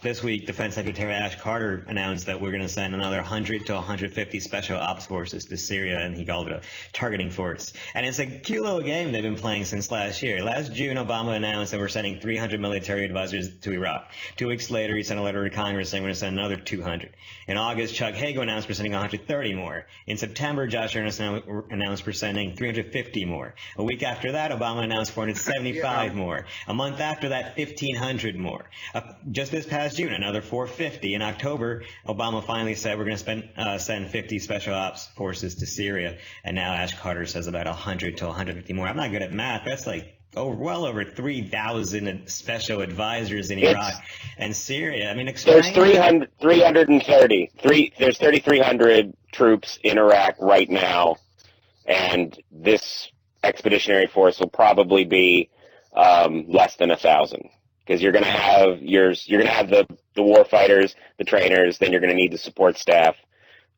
This week, Defense Secretary Ash Carter announced that we're going to send another 100 to 150 special ops forces to Syria, and he called it a targeting force. And it's a cute little game they've been playing since last year. Last June, Obama announced that we're sending 300 military advisors to Iraq. 2 weeks later, he sent a letter to Congress saying we're going to send another 200. In August, Chuck Hagel announced we're sending 130 more. In September, Josh Earnest announced we're sending 350 more. A week after that, Obama announced 475 more. A month after that, 1,500 more. Just this past June, another 450. In October, Obama finally said we're going to send 50 special ops forces to Syria. And now Ash Carter says about 100 to 150 more. I'm not good at math. That's like well over 3,000 special advisors in Iraq and Syria. I mean, there's 330. There's 3,300 troops in Iraq right now, and this expeditionary force will probably be less than 1,000. Because you're going to have the war fighters, the trainers, then you're going to need the support staff,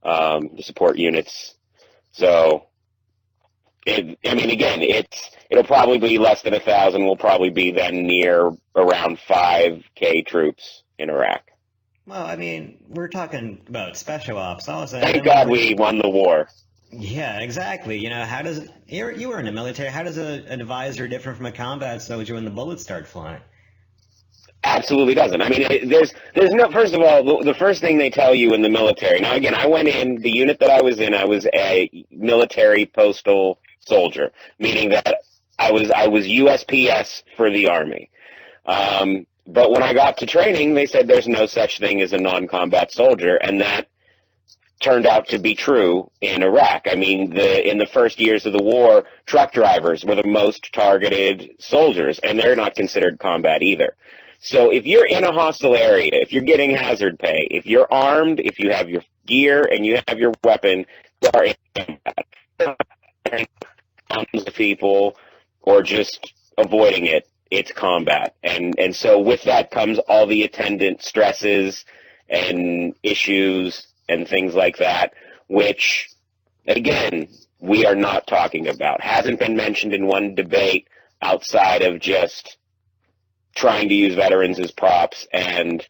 the support units. So, it'll probably be less than 1,000. We'll probably be then near around 5K troops in Iraq. Well, I mean, we're talking about special ops. Thank God we won the war. Yeah, exactly. You know, you were in the military. How does an advisor differ from a combat soldier when the bullets start flying? Absolutely doesn't. I mean, there's no, first of all, the first thing they tell you in the military. Now, again, I went in, the unit that I was in, I was a military postal soldier, meaning that I was USPS for the Army. But when I got to training, they said there's no such thing as a non-combat soldier, and that turned out to be true in Iraq. I mean, in the first years of the war, truck drivers were the most targeted soldiers, and they're not considered combat either. So if you're in a hostile area, if you're getting hazard pay, if you're armed, if you have your gear and you have your weapon, you are in combat. To people or just avoiding it, it's combat. And so with that comes all the attendant stresses and issues and things like that, which, again, we are not talking about. Hasn't been mentioned in one debate outside of just trying to use veterans as props. And,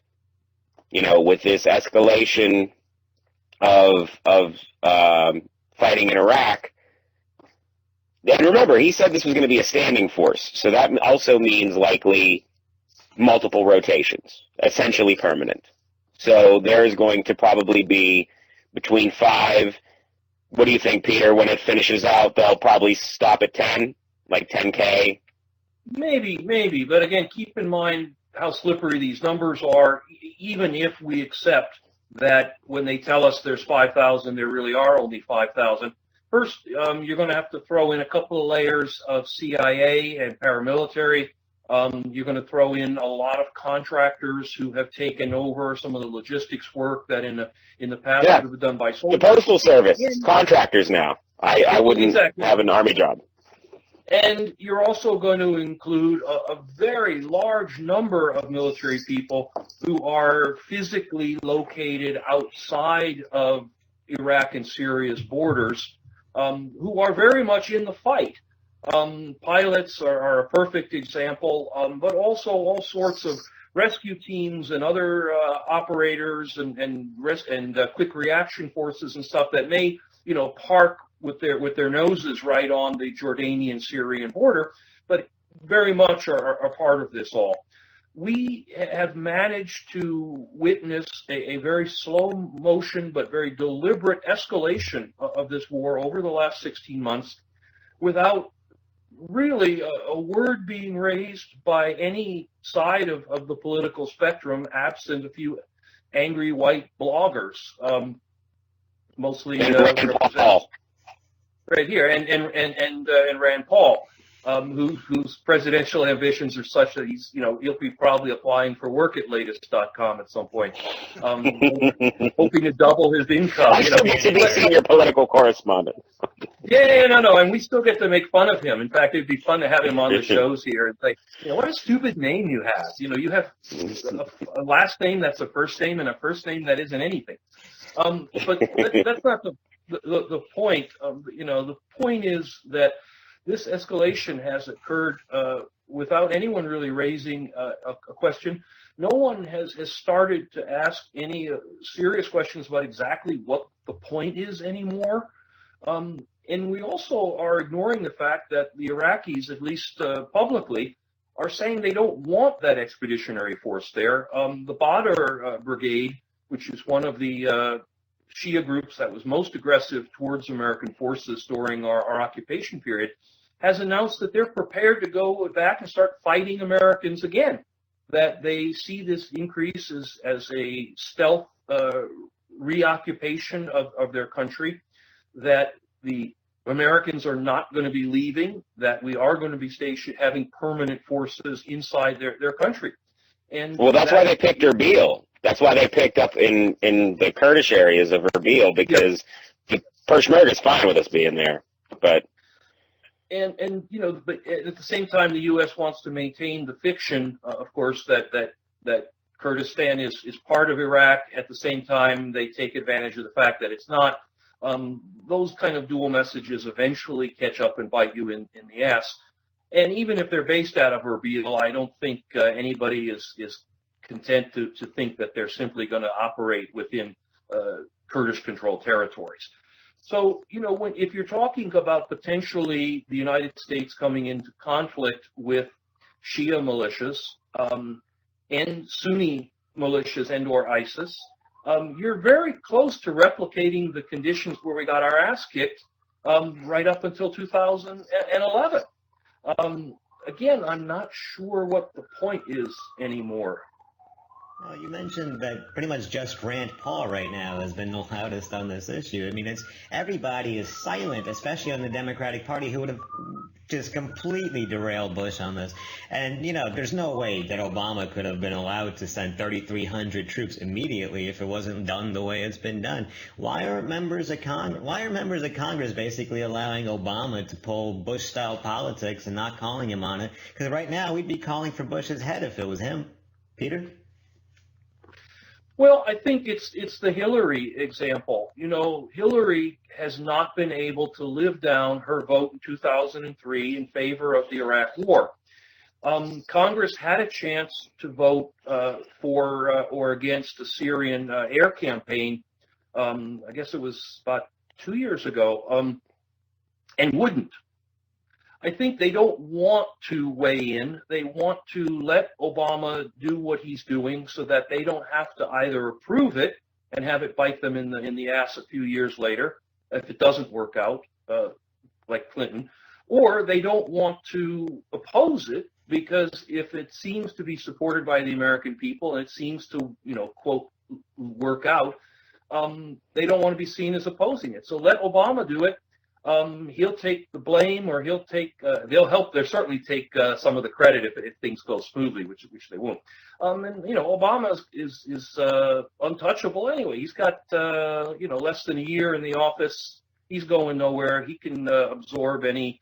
you know, with this escalation of fighting in Iraq, and remember, he said this was going to be a standing force, so that also means likely multiple rotations, essentially permanent. So there's going to probably be between 5, what do you think, Peter, when it finishes out, they'll probably stop at 10, like 10K? Maybe, but again, keep in mind how slippery these numbers are, even if we accept that when they tell us there's 5,000, there really are only 5,000. First, you're going to have to throw in a couple of layers of CIA and paramilitary. You're going to throw in a lot of contractors who have taken over some of the logistics work that in the past would have been done by soldiers. The Postal Service, contractors now. I wouldn't have an Army job. And you're also going to include a very large number of military people who are physically located outside of Iraq and Syria's borders, who are very much in the fight. Pilots are a perfect example, but also all sorts of rescue teams and other operators and quick reaction forces and stuff that may, park with their noses right on the Jordanian-Syrian border, but very much are a part of this all. We have managed to witness a very slow motion but very deliberate escalation of this war over the last 16 months without really a word being raised by any side of the political spectrum, absent a few angry white bloggers, mostly right here, and Rand Paul, whose presidential ambitions are such that he'll be probably applying for work at Latest.com at some point, hoping to double his income. I still get to be senior political correspondent. No, and we still get to make fun of him. In fact, it'd be fun to have him on the shows here and say, what a stupid name you have. You have a last name that's a first name and a first name that isn't anything. But that's not the point. The point is that this escalation has occurred without anyone really raising a question. no one has started to ask any serious questions about exactly what the point is anymore. And we also are ignoring the fact that the Iraqis, at least publicly, are saying they don't want that expeditionary force there. The Badr Brigade, which is one of the Shia groups that was most aggressive towards American forces during our occupation period, has announced that they're prepared to go back and start fighting Americans again, that they see this increase as a stealth reoccupation of their country, that the Americans are not going to be leaving, that we are going to be having permanent forces inside their country. And well, that's why they picked Erbil. That's why they picked up in the Kurdish areas of Erbil, because the Peshmerga is fine with us being there. But but at the same time, the U.S. wants to maintain the fiction, of course, that Kurdistan is part of Iraq. At the same time, they take advantage of the fact that it's not. Those kind of dual messages eventually catch up and bite you in the ass. And even if they're based out of Erbil, I don't think anybody is content to think that they're simply going to operate within Kurdish-controlled territories. So, if you're talking about potentially the United States coming into conflict with Shia militias and Sunni militias and/or ISIS, you're very close to replicating the conditions where we got our ass kicked right up until 2011. Again, I'm not sure what the point is anymore. Well, you mentioned that pretty much just Rand Paul right now has been the loudest on this issue. I mean, everybody is silent, especially on the Democratic Party, who would have just completely derailed Bush on this. And, there's no way that Obama could have been allowed to send 3,300 troops immediately if it wasn't done the way it's been done. Why are members of Congress basically allowing Obama to pull Bush-style politics and not calling him on it? Because right now we'd be calling for Bush's head if it was him. Peter? Well, I think it's the Hillary example. Hillary has not been able to live down her vote in 2003 in favor of the Iraq War. Congress had a chance to vote for or against the Syrian air campaign. I guess it was about 2 years ago, and wouldn't. I think they don't want to weigh in. They want to let Obama do what he's doing so that they don't have to either approve it and have it bite them in the ass a few years later if it doesn't work out, like Clinton, or they don't want to oppose it because if it seems to be supported by the American people and it seems to, quote, work out, they don't want to be seen as opposing it. So let Obama do it. He'll take the blame, or they'll help. They'll certainly take some of the credit if things go smoothly, which they won't. And Obama is untouchable anyway. He's got less than a year in the office. He's going nowhere. He can absorb any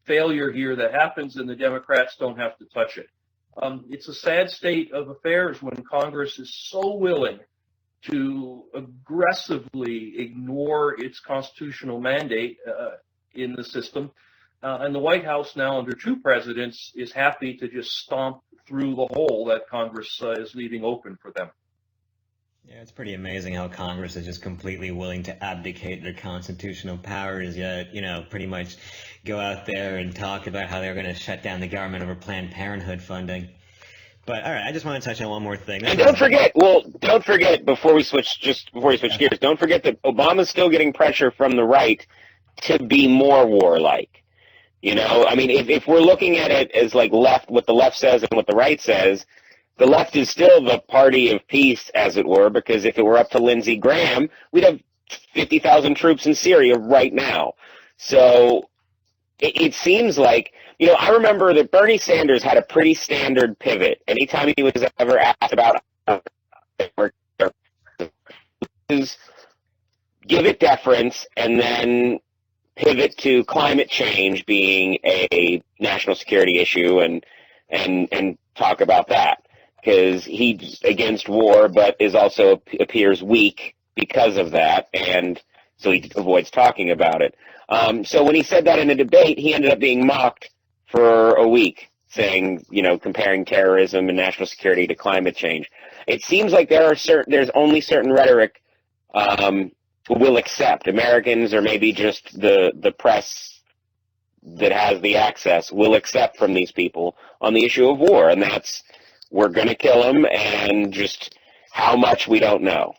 failure here that happens, and the Democrats don't have to touch it. It's a sad state of affairs when Congress is so willing to aggressively ignore its constitutional mandate in the system. And the White House now under two presidents is happy to just stomp through the hole that Congress is leaving open for them. Yeah, it's pretty amazing how Congress is just completely willing to abdicate their constitutional powers, yet, pretty much go out there and talk about how they're going to shut down the government over Planned Parenthood funding. But all right, I just want to touch on one more thing. And don't forget, before we switch gears, don't forget that Obama's still getting pressure from the right to be more warlike. I mean, if we're looking at it as like what the left says and what the right says, the left is still the party of peace, as it were, because if it were up to Lindsey Graham, we'd have 50,000 troops in Syria right now. So it seems like, I remember that Bernie Sanders had a pretty standard pivot. Anytime he was ever asked about give it deference and then pivot to climate change being a national security issue and talk about that. Because he's against war, but appears weak because of that, and so he avoids talking about it. So when he said that in a debate, he ended up being mocked for a week saying, comparing terrorism and national security to climate change. It seems like there's only certain rhetoric will accept. Americans, or maybe just the press that has the access, will accept from these people on the issue of war, and that's, we're going to kill them, and just how much we don't know.